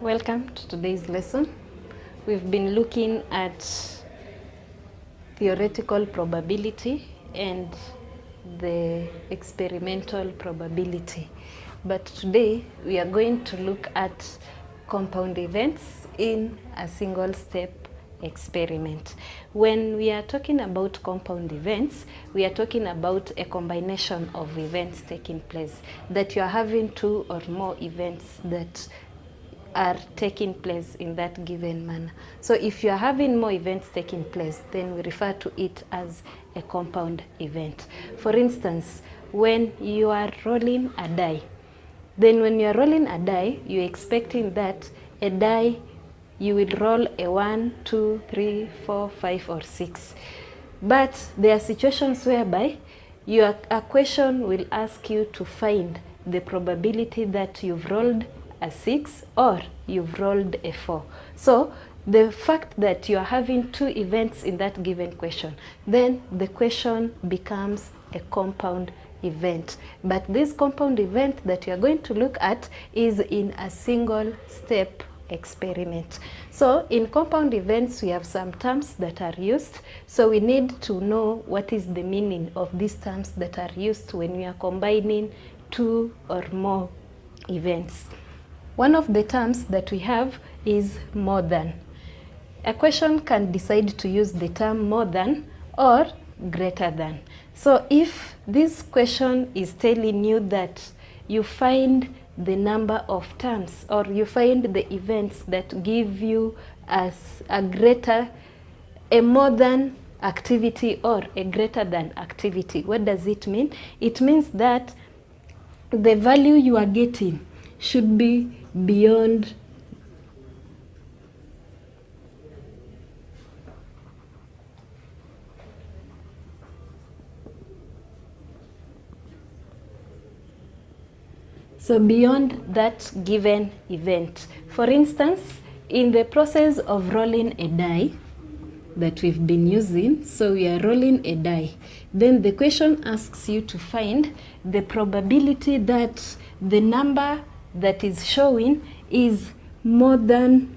Welcome to today's lesson. We've been looking at theoretical probability and the experimental probability. But today we are going to look at compound events in a single step experiment. When we are talking about compound events, we are talking about a combination of events taking place, that you are having two or more events that are taking place in that given manner. So if you are having more events taking place, then we refer to it as a compound event. For instance, when you are rolling a die, then when you are rolling a die, you're expecting that a die, you will roll a 1, 2, 3, 4, 5, or 6. But there are situations whereby a question will ask you to find the probability that you've rolled a 6 or you've rolled a 4. So the fact that you are having two events in that given question, then the question becomes a compound event. But this compound event that you are going to look at is in a single step experiment. So in compound events, we have some terms that are used. So we need to know what is the meaning of these terms that are used when we are combining two or more events. One of the terms that we have is more than. A question can decide to use the term more than or greater than. So if this question is telling you that you find the number of terms or you find the events that give you as a more than activity or a greater than activity, what does it mean? It means that the value you are getting should be beyond beyond that given event. For instance, in the process of rolling a die that we've been using, so we are rolling a die, then the question asks you to find the probability that the number that is showing is more than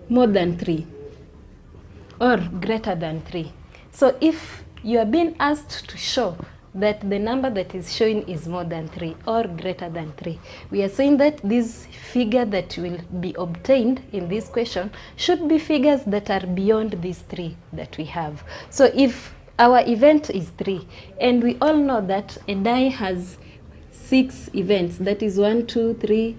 3 or greater than 3. So if you are being asked to show that the number that is showing is more than 3 or greater than 3, we are saying that this figure that will be obtained in this question should be figures that are beyond these 3 that we have. So if our event is 3, and we all know that a die has 6 events, that is 1, 2, 3,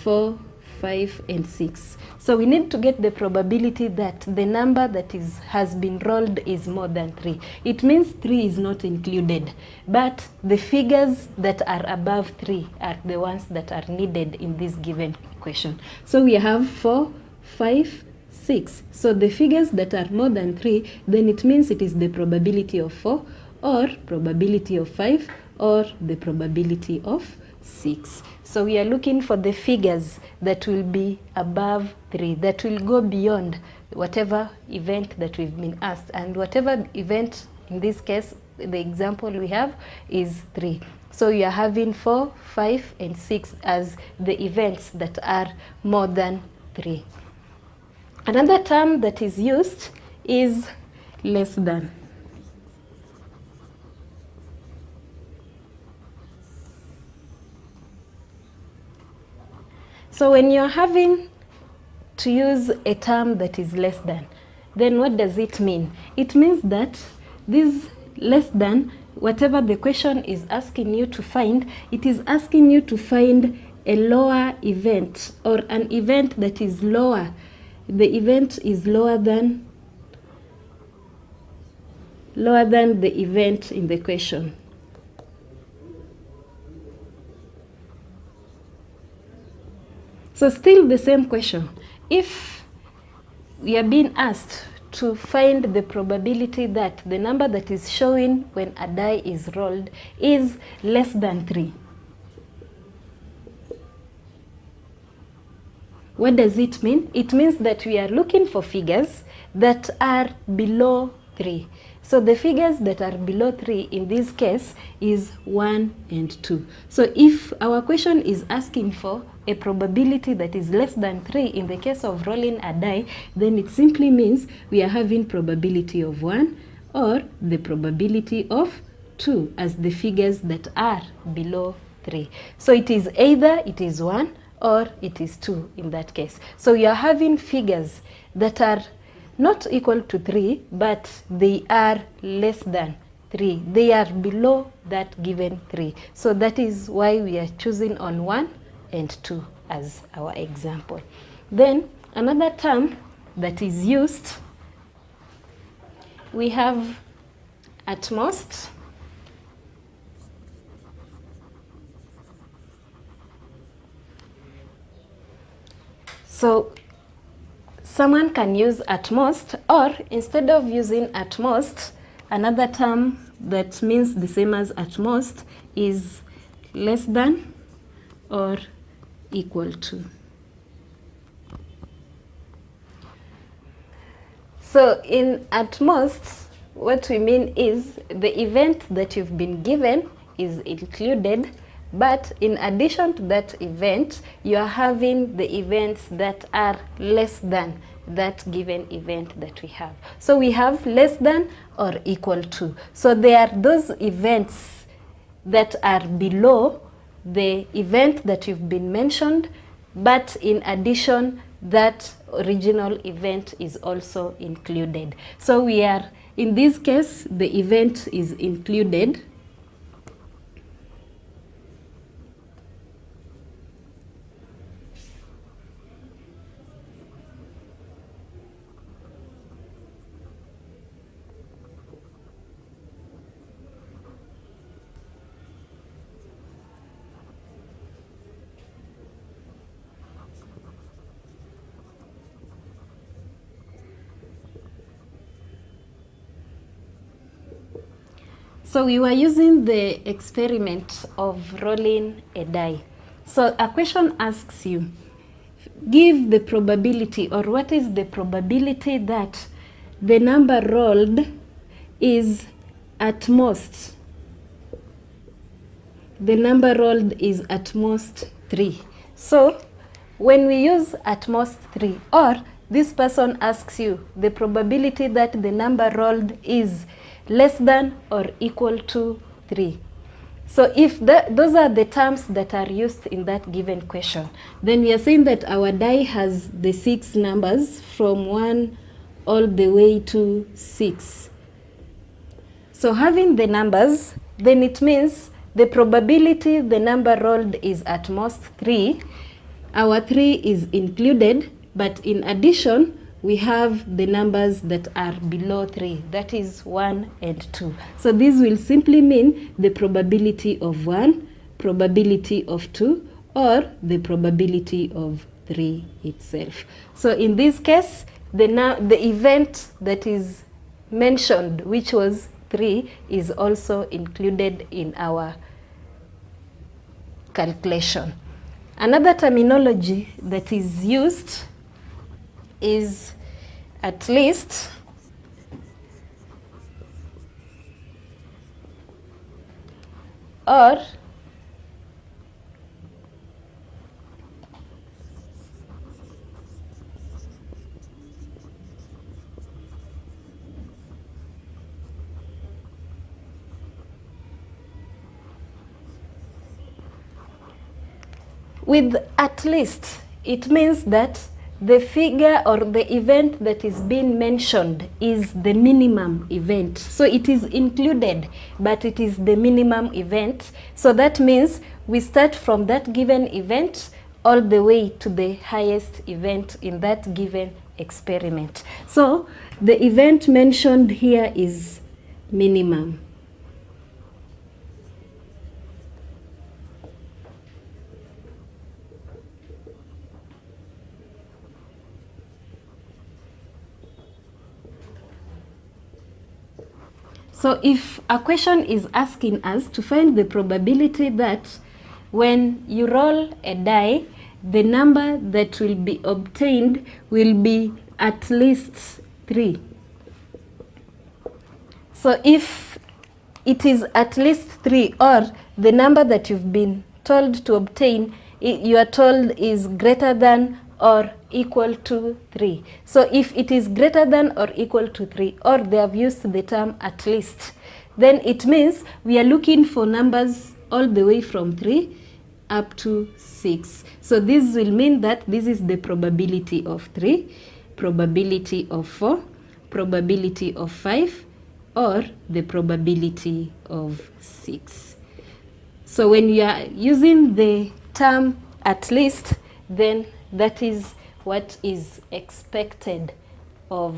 4, 5, and 6. So we need to get the probability that the number that has been rolled is more than 3. It means 3 is not included, but the figures that are above 3 are the ones that are needed in this given equation. So we have 4, 5, 6. So the figures that are more than 3, then it means it is the probability of 4 or probability of 5 or the probability of 6. So we are looking for the figures that will be above 3, that will go beyond whatever event that we've been asked. And whatever event, in this case, the example we have is 3. So you are having 4, 5, and 6 as the events that are more than 3. Another term that is used is less than. So when you're having to use a term that is less than, then what does it mean? It means that this less than, whatever the question is asking you to find, it is asking you to find a lower event or an event that is lower. The event is lower than the event in the question. So still the same question. If we are being asked to find the probability that the number that is showing when a die is rolled is less than 3, what does it mean? It means that we are looking for figures that are below 3. So the figures that are below 3 in this case is 1 and 2. So if our question is asking for a probability that is less than 3 in the case of rolling a die, then it simply means we are having probability of 1 or the probability of 2 as the figures that are below 3. So it is either it is 1 or it is 2 in that case. So we are having figures that are not equal to 3, but they are less than 3. They are below that given 3. So that is why we are choosing on 1 and 2 as our example. Then another term that is used, we have at most. So someone can use at most, or instead of using at most, another term that means the same as at most is less than or equal to. So in at most, what we mean is the event that you've been given is included, but in addition to that event, you are having the events that are less than that given event that we have. So we have less than or equal to. So there are those events that are below the event that you've been mentioned, but in addition, that original event is also included. So we are, in this case, the event is included. So we were using the experiment of rolling a die. So a question asks you, give the probability, or what is the probability that the number rolled is at most, the number rolled is at most 3. So when we use at most 3, or this person asks you the probability that the number rolled is less than or equal to 3. So if those are the terms that are used in that given question, then we are saying that our die has the 6 numbers from 1 all the way to 6. So having the numbers, then it means the probability the number rolled is at most 3. Our 3 is included, but in addition, we have the numbers that are below 3, that is 1 and 2. So this will simply mean the probability of 1, probability of 2, or the probability of 3 itself. So in this case, the event that is mentioned, which was 3, is also included in our calculation. Another terminology that is used is at least, or with at least, it means that the figure or the event that is being mentioned is the minimum event. So it is included, but it is the minimum event. So that means we start from that given event all the way to the highest event in that given experiment. So the event mentioned here is minimum. So if a question is asking us to find the probability that when you roll a die, the number that will be obtained will be at least 3. So if it is at least 3, or the number that you've been told to obtain, you are told is greater than or equal to 3. So if it is greater than or equal to 3, or they have used the term at least, then it means we are looking for numbers all the way from 3 up to 6. So this will mean that this is the probability of 3, probability of 4, probability of 5, or the probability of 6. So when you are using the term at least, then that is what is expected of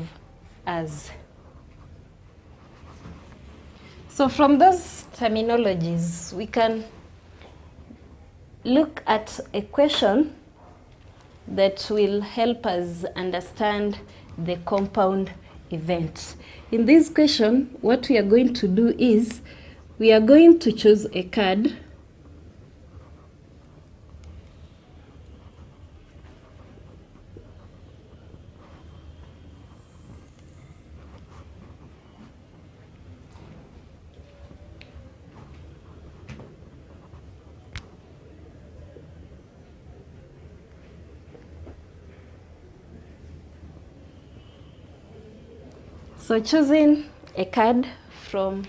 us. So from those terminologies, we can look at a question that will help us understand the compound event. In this question, what we are going to do is we are going to choose a card . So choosing a card from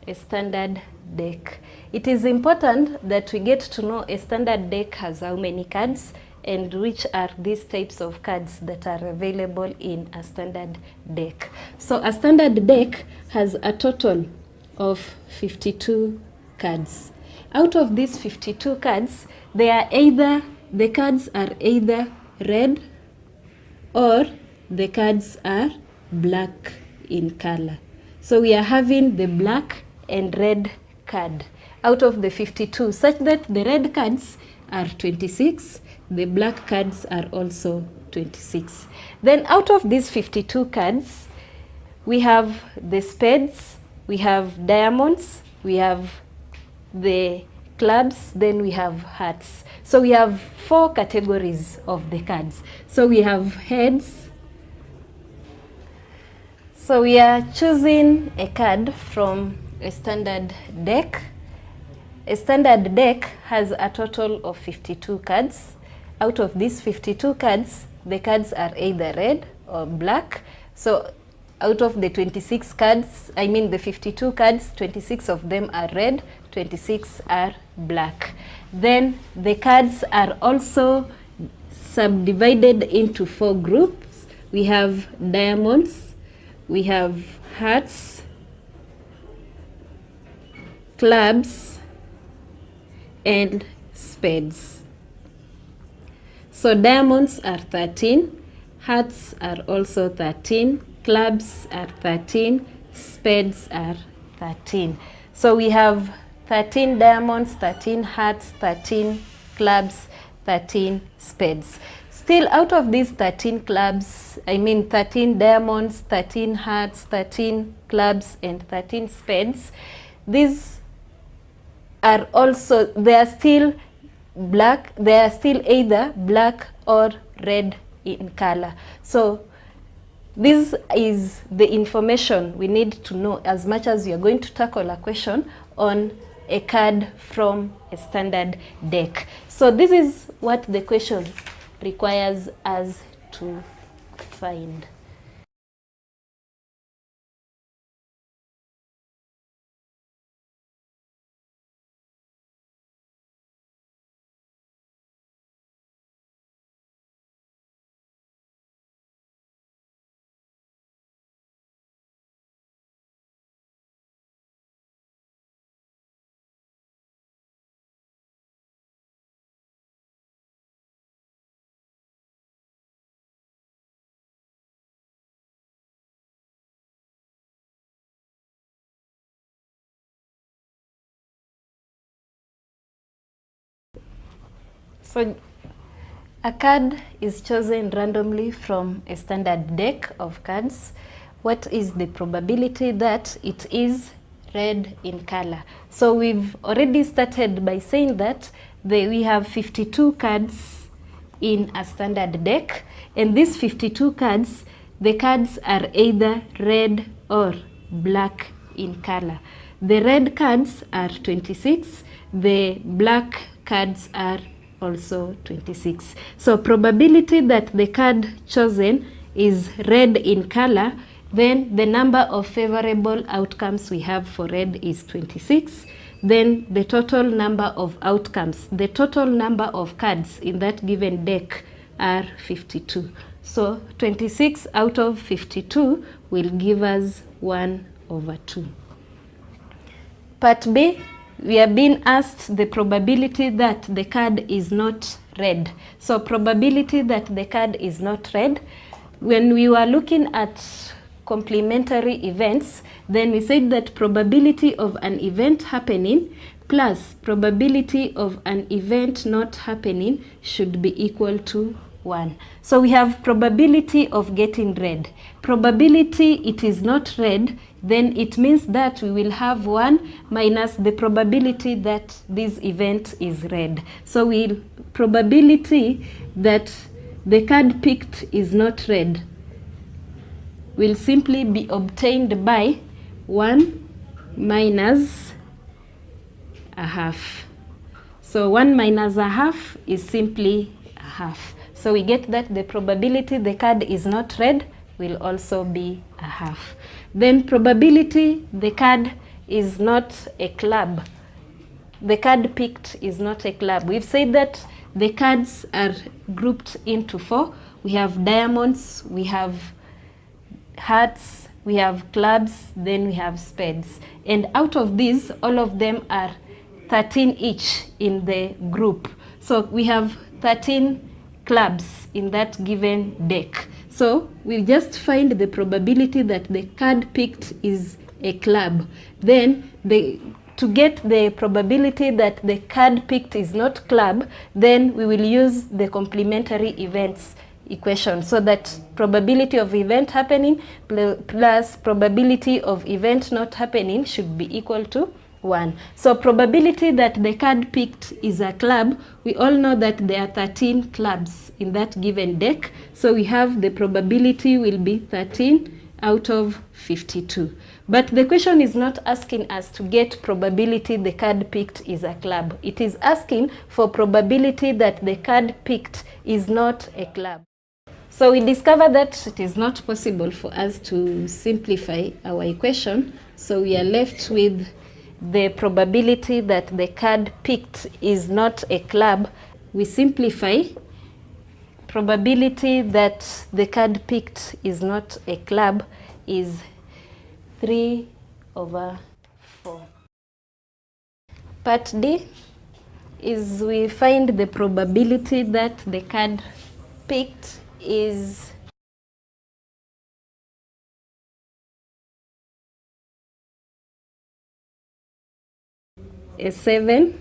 a standard deck. It is important that we get to know a standard deck has how many cards and which are these types of cards that are available in a standard deck. So a standard deck has a total of 52 cards. Out of these 52 cards, the cards are either red or the cards are black in color. So we are having the black and red card out of the 52, such that the red cards are 26, the black cards are also 26. Then out of these 52 cards, we have the spades, we have diamonds, we have the clubs, then we have hearts. So we have 4 categories of the cards. So we have heads. So we are choosing a card from a standard deck. A standard deck has a total of 52 cards. Out of these 52 cards, the cards are either red or black. So out of the 26 cards, the 52 cards, 26 of them are red, 26 are black. Then the cards are also subdivided into 4 groups. We have diamonds, we have hearts, clubs, and spades. So diamonds are 13, hearts are also 13, clubs are 13, spades are 13. So we have 13 diamonds, 13 hearts, 13 clubs, 13 spades. Still, out of these 13 clubs, 13 diamonds, 13 hearts, 13 clubs, and 13 spades, these are also, they are still black, they are still either black or red in color. So this is the information we need to know as much as you are going to tackle a question on a card from a standard deck. So this is what the question requires us to find. So a card is chosen randomly from a standard deck of cards. What is the probability that it is red in color? So we've already started by saying that we have 52 cards in a standard deck, and these 52 cards, the cards are either red or black in color. The red cards are 26, the black cards are also 26. So probability that the card chosen is red in color, then the number of favorable outcomes we have for red is 26. Then the total number of outcomes, the total number of cards in that given deck are 52. So 26 out of 52 will give us 1/2. Part B, we are being asked the probability that the card is not red. So probability that the card is not red, when we were looking at complementary events, then we said that probability of an event happening plus probability of an event not happening should be equal to 1. So we have probability of getting red. Probability it is not red, then it means that we will have 1 minus the probability that this event is red. So probability that the card picked is not red will simply be obtained by 1 minus a half. So 1 minus a half is simply a half. So we get that the probability the card is not red will also be a half. Then probability the card is not a club. The card picked is not a club. We've said that the cards are grouped into 4. We have diamonds, we have hearts, we have clubs, then we have spades. And out of these, all of them are 13 each in the group. So we have 13 clubs in that given deck. So we just find the probability that the card picked is a club. Then to get the probability that the card picked is not club, then we will use the complementary events equation, so that probability of event happening plus probability of event not happening should be equal to 1. So probability that the card picked is a club, we all know that there are 13 clubs in that given deck. So we have the probability will be 13 out of 52. But the question is not asking us to get probability the card picked is a club. It is asking for probability that the card picked is not a club. So we discover that it is not possible for us to simplify our equation. So we are left with the probability that the card picked is not a club. We simplify. Probability that the card picked is not a club is 3/4. Part D is we find the probability that the card picked is a 7.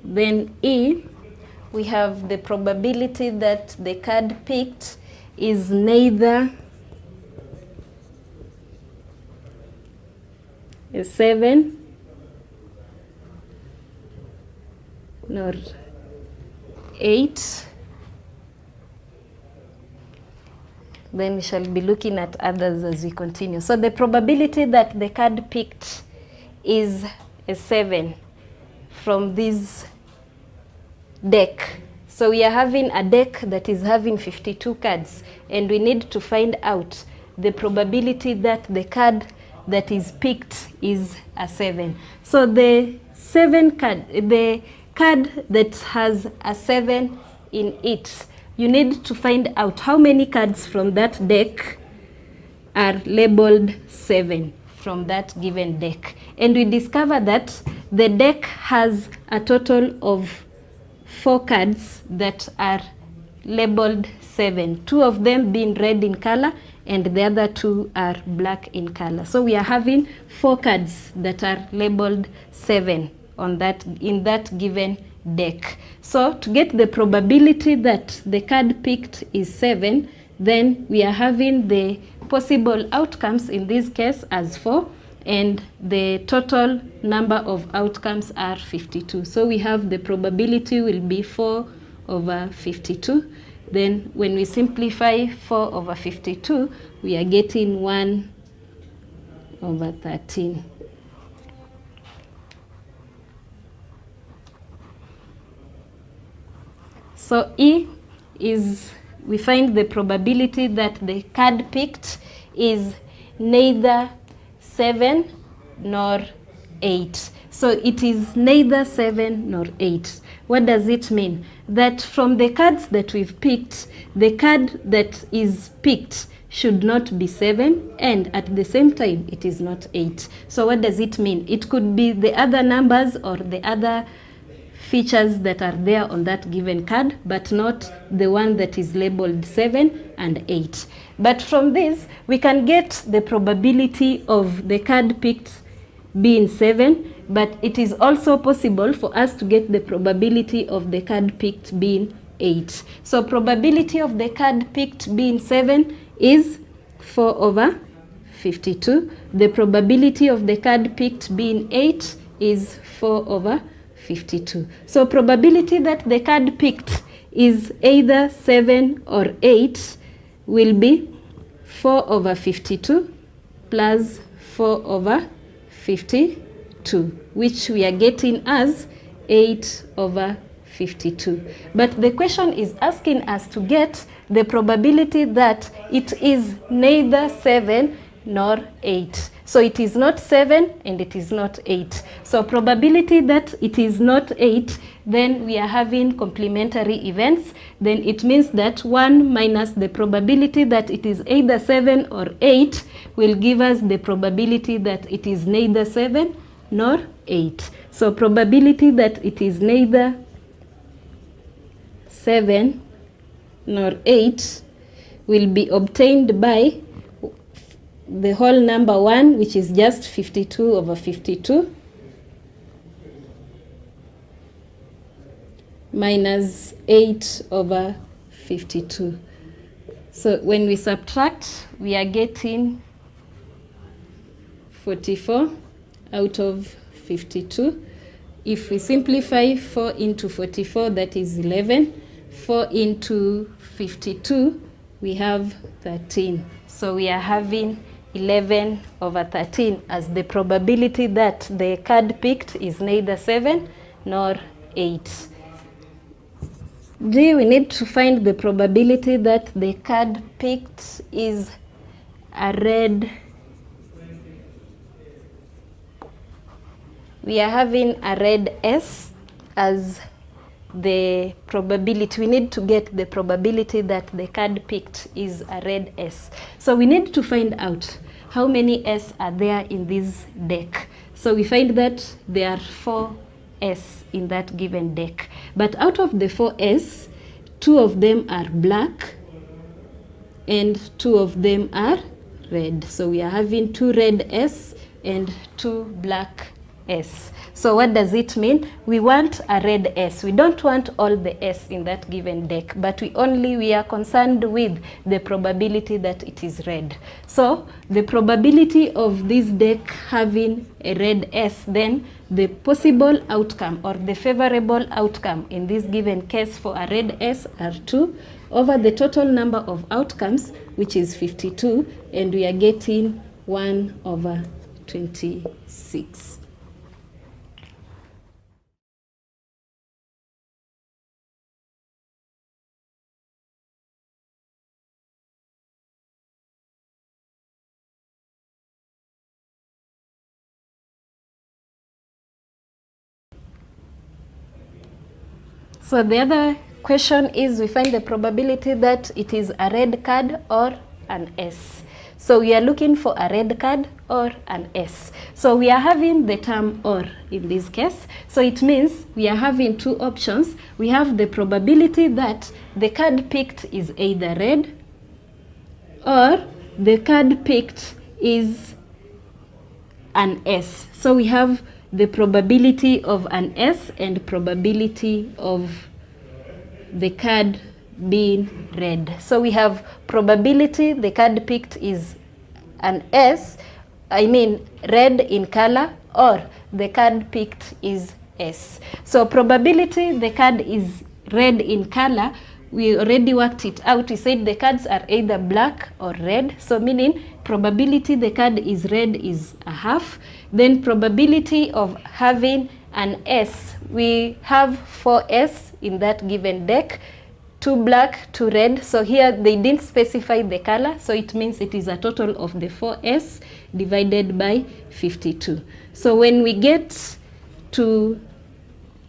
Then E, we have the probability that the card picked is neither a 7 nor 8. Then we shall be looking at others as we continue. So the probability that the card picked is a 7 from this deck. So we are having a deck that is having 52 cards, and we need to find out the probability that the card that is picked is a 7. So the card that has a 7 in it, you need to find out how many cards from that deck are labeled 7 from that given deck. And we discover that the deck has a total of 4 cards that are labeled 7. 2 of them being red in color and the other 2 are black in color. So we are having 4 cards that are labeled 7 in that given deck. So to get the probability that the card picked is 7, then we are having the possible outcomes in this case as 4, and the total number of outcomes are 52. So we have the probability will be 4/52. Then when we simplify 4/52, we are getting 1 over 13. So E is, we find the probability that the card picked is neither 7 nor 8. So it is neither 7 nor 8. What does it mean? That from the cards that we've picked, the card that is picked should not be 7, and at the same time it is not 8. So what does it mean? It could be the other numbers or the other features that are there on that given card, but not the one that is labeled 7 and 8. But from this, we can get the probability of the card picked being 7, but it is also possible for us to get the probability of the card picked being 8. So probability of the card picked being 7 is 4 over 52. The probability of the card picked being 8 is 4 over 52. So probability that the card picked is either 7 or 8 will be 4 over 52 plus 4 over 52, which we are getting as 8 over 52. But the question is asking us to get the probability that it is neither 7 nor 8. So it is not 7 and it is not 8. So probability that it is not 8, then we are having complementary events. Then it means that 1 minus the probability that it is either 7 or 8 will give us the probability that it is neither 7 nor 8. So probability that it is neither 7 nor 8 will be obtained by the whole number 1, which is just 52 over 52, minus 8 over 52. So when we subtract, we are getting 44 out of 52. If we simplify 4 into 44, that is 11. 4 into 52, we have 13. So we are having 11 over 13 as the probability that the card picked is neither 7 nor 8. D, we need to find the probability that the card picked is a red. We are having a red S as the probability. We need to get the probability that the card picked is a red S. So we need to find out how many S are there in this deck. So we find that there are 4 S in that given deck. But out of the 4 S, 2 of them are black and 2 of them are red. So we are having 2 red S and 2 black S. So what does it mean? We want a red S. We don't want all the S in that given deck, but we are concerned with the probability that it is red. So the probability of this deck having a red S, then the possible outcome or the favorable outcome in this given case for a red S are 2 over the total number of outcomes, which is 52, and we are getting 1 over 26. So the other question is we find the probability that it is a red card or an S. So we are looking for a red card or an S. So we are having the term or in this case. So it means we are having 2 options. We have the probability that the card picked is either red or the card picked is an S. So we have the probability of an S and probability of the card being red. So we have probability the card picked is an S, I mean red in color, or the card picked is S. So probability the card is red in color, we already worked it out. We said the cards are either black or red. So meaning probability the card is red is a half. Then probability of having an S. We have 4 S in that given deck. 2 black, 2 red. So here they didn't specify the color. So it means it is a total of the 4 S divided by 52. So when we get to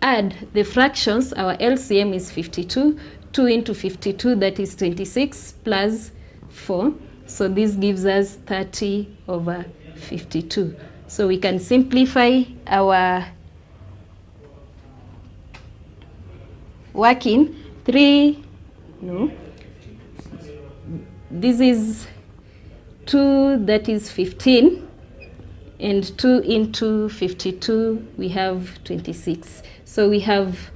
add the fractions, our LCM is 52. 2 into 52, that is 26, plus 4. So this gives us 30 over 52. So we can simplify our working. 3, no, this is 2, that is 15. And 2 into 52, we have 26. So we have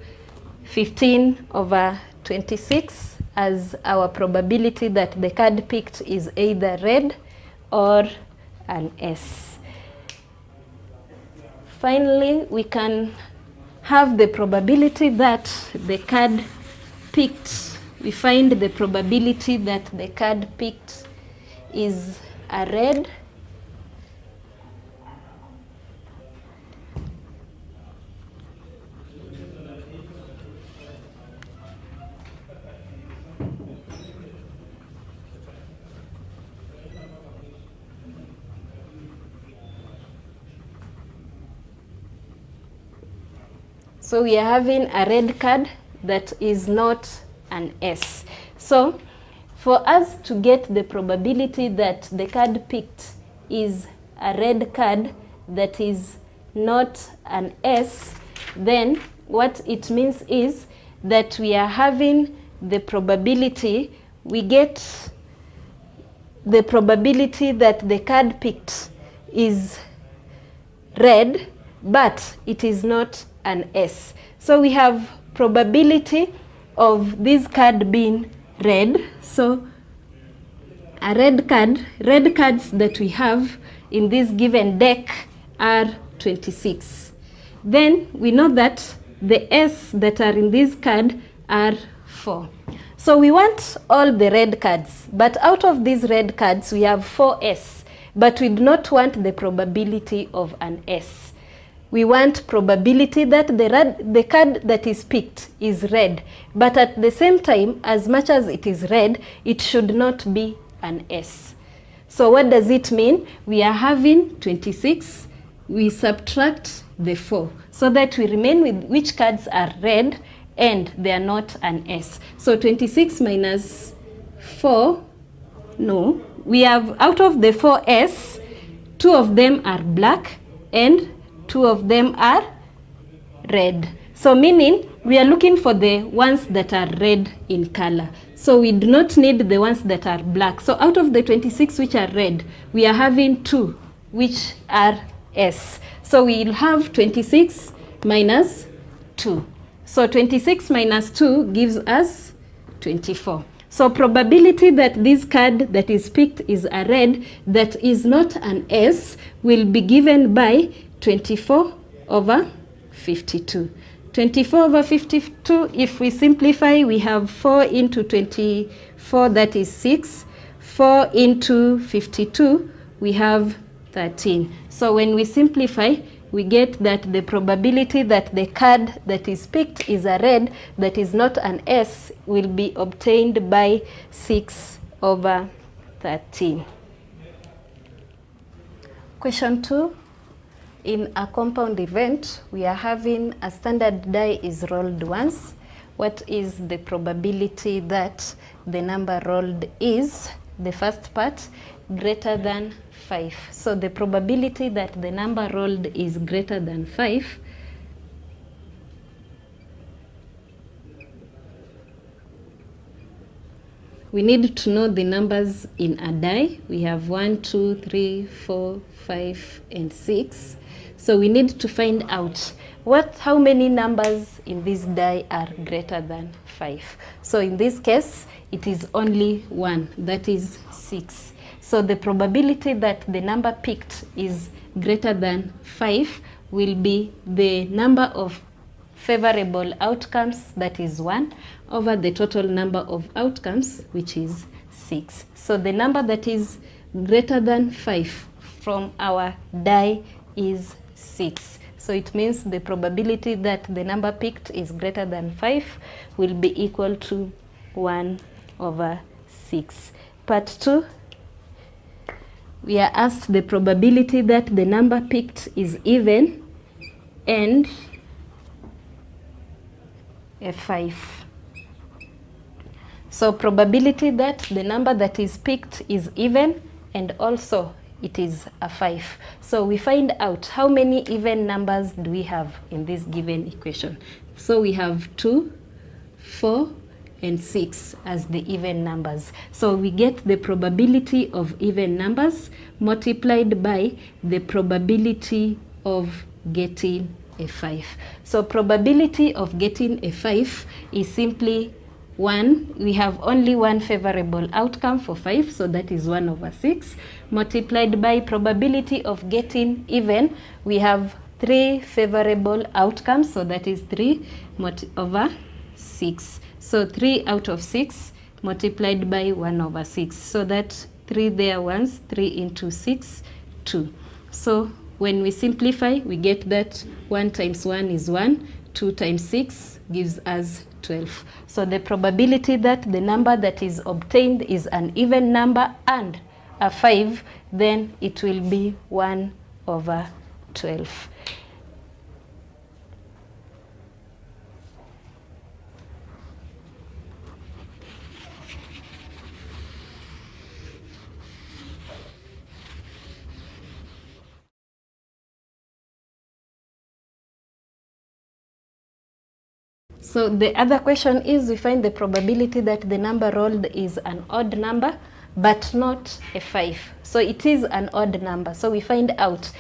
15 over 26 as our probability that the card picked is either red or an S. Finally, we can have the probability that the card picked. We find the probability that the card picked is a red. So we are having a red card that is not an S. So for us to get the probability that the card picked is a red card that is not an S, then what it means is that we are having the probability, we get the probability that the card picked is red, but it is not an S. So we have probability of this card being red. So a red cards that we have in this given deck are 26. Then we know that the S that are in this card are 4. So we want all the red cards, but out of these red cards we have 4 S, but we do not want the probability of an S. We want probability that the card that is picked is red, but at the same time, as much as it is red, it should not be an S. So what does it mean? We are having 26, we subtract the 4, so that we remain with which cards are red and they are not an S. So 26 minus 4, no, we have out of the 4 S, 2 of them are black and 2 of them are red. So meaning we are looking for the ones that are red in color. So we do not need the ones that are black. So out of the 26 which are red, we are having 2 which are S. So we will have 26 minus 2. So 26 minus 2 gives us 24. So probability that this card that is picked is a red that is not an S will be given by 24 over 52. 24 over 52, if we simplify, we have 4 into 24, that is 6. 4 into 52, we have 13. So when we simplify, we get that the probability that the card that is picked is a red that is not an S will be obtained by 6 over 13. Question 2. In a compound event, we are having a standard die is rolled once. What is the probability that the number rolled is, the first part, greater than 5? So the probability that the number rolled is greater than 5, we need to know the numbers in a die. We have 1, 2, 3, 4, 5, and 6. So we need to find out how many numbers in this die are greater than 5. So in this case, it is only 1, that is 6. So the probability that the number picked is greater than 5 will be the number of favorable outcomes, that is 1, over the total number of outcomes, which is 6. So the number that is greater than 5 from our die is 6. So it means the probability that the number picked is greater than 5 will be equal to 1 over 6. Part 2, we are asked the probability that the number picked is even and a 5. So probability that the number that is picked is even and also it is a 5. So we find out how many even numbers do we have in this given equation. So we have 2, 4, and 6 as the even numbers. So we get the probability of even numbers multiplied by the probability of getting a 5. So probability of getting a 5 is simply 1. We have only one favorable outcome for 5, so that is 1 over 6, multiplied by probability of getting even. We have 3 favorable outcomes, so that is 3 over 6. So 3 out of 6 multiplied by 1 over 6. So that 3 there once, 3 into 6, 2. So when we simplify, we get that 1 times 1 is 1, 2 times 6 gives us 12. So the probability that the number that is obtained is an even number and a 5, then it will be 1 over 12. So the other question is, we find the probability that the number rolled is an odd number, but not a 5. So it is an odd number. So we find out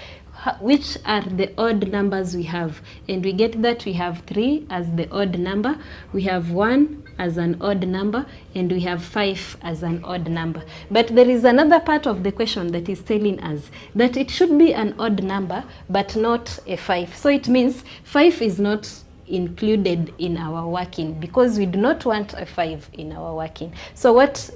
which are the odd numbers we have. And we get that we have 3 as the odd number, we have 1 as an odd number, and we have 5 as an odd number. But there is another part of the question that is telling us that it should be an odd number, but not a 5. So it means 5 is not included in our working because we do not want a 5 in our working. So what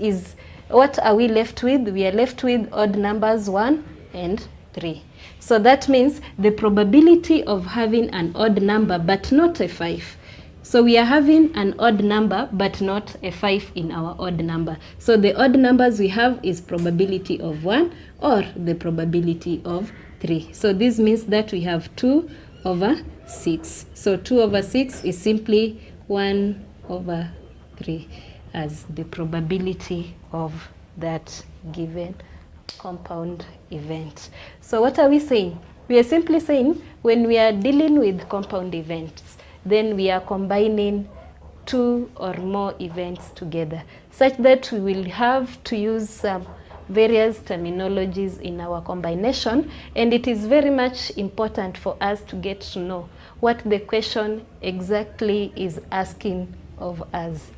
are we left with? We are left with odd numbers 1 and 3. So that means the probability of having an odd number but not a 5. So we are having an odd number but not a 5 in our odd number. So the odd numbers we have is probability of 1 or the probability of 3. So this means that we have 2 over 6. So 2 over 6 is simply 1 over 3 as the probability of that given compound event. So what are we saying? We are simply saying when we are dealing with compound events, then we are combining 2 or more events together, such that we will have to use some various terminologies in our combination, and it is very much important for us to get to know what the question exactly is asking of us.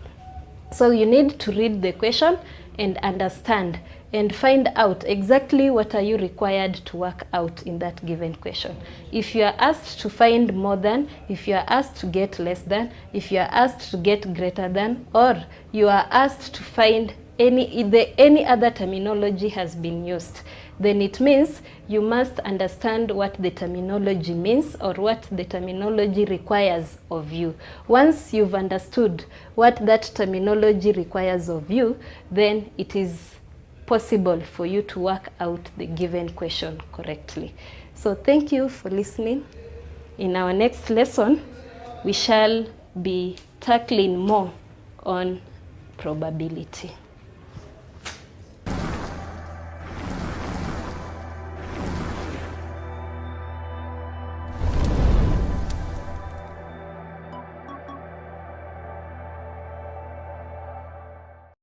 So you need to read the question and understand and find out exactly what are you required to work out in that given question. If you are asked to find more than, if you are asked to get less than, if you are asked to get greater than, or you are asked to find any other terminology has been used, then it means you must understand what the terminology means or what the terminology requires of you. Once you've understood what that terminology requires of you, then it is possible for you to work out the given question correctly. So thank you for listening. In our next lesson, we shall be tackling more on probability.